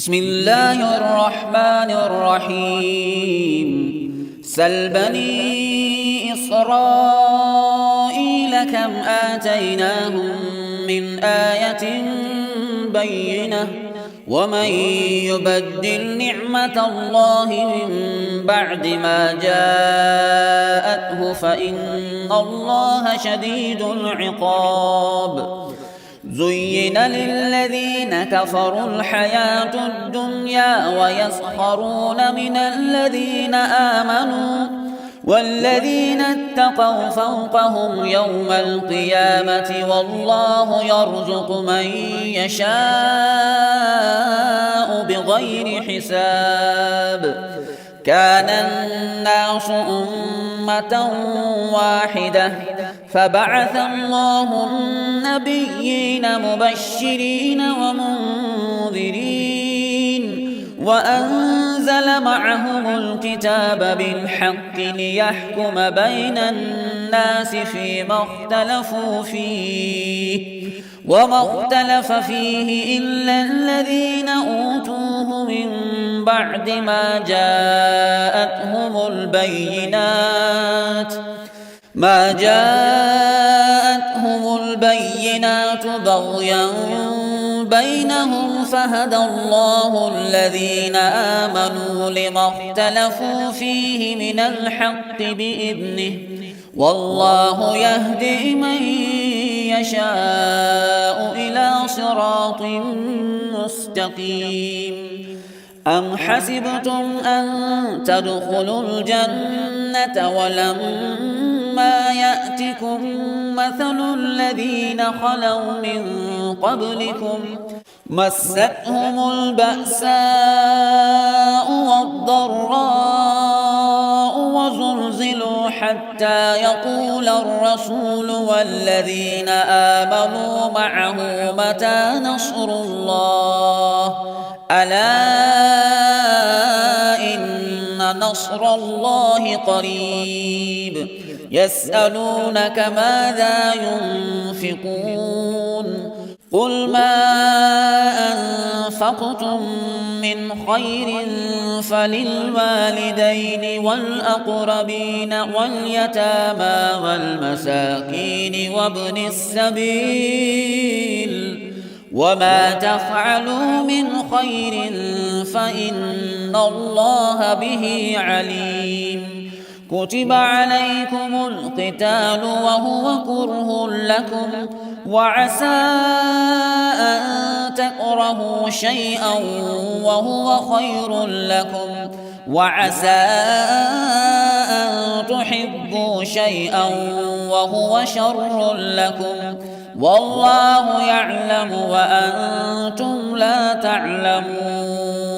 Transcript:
بسم الله الرحمن الرحيم سل بني إسرائيل كم آتيناهم من آية بينة ومن يبدل نعمة الله من بعد ما جاءته فإن الله شديد العقاب زين للذين كفروا الحياة الدنيا ويسخرون من الذين آمنوا والذين اتقوا فوقهم يوم القيامة والله يرزق من يشاء بغير حساب كان الناس أمة واحدة فبعث الله النبيين مبشرين ومنذرين وأنزل معهم الكتاب بالحق ليحكم بين الناس فيما اختلفوا فيه وما اختلف فيه إلا الذين أوتوه من بعد ما جاءتهم البينات بغيا بينهم فهدى الله الذين آمنوا لما اختلفوا فيه من الحق بإذنه والله يهدي من يشاء إلى صراط مستقيم أم حسبتم أن تدخلوا الجنة ولما يأتكم مثل الذين خلوا من قبلكم مستهم البأساء والضراء وزلزلوا حتى يقول الرسول والذين آمنوا معه متى نصر الله ألا إن نصر الله قريب يسألونك ماذا ينفقون قل ما أنفقتم من خير فللوالدين والأقربين واليتامى والمساكين وابن السبيل وما تفعلوا من خير فإن الله به عليم كتب عليكم القتال وهو كره لكم وعسى أن تكرهوا شيئا وهو خير لكم وعسى أن تحبوا شيئا وهو شر لكم والله يعلم وأنتم لا تعلمون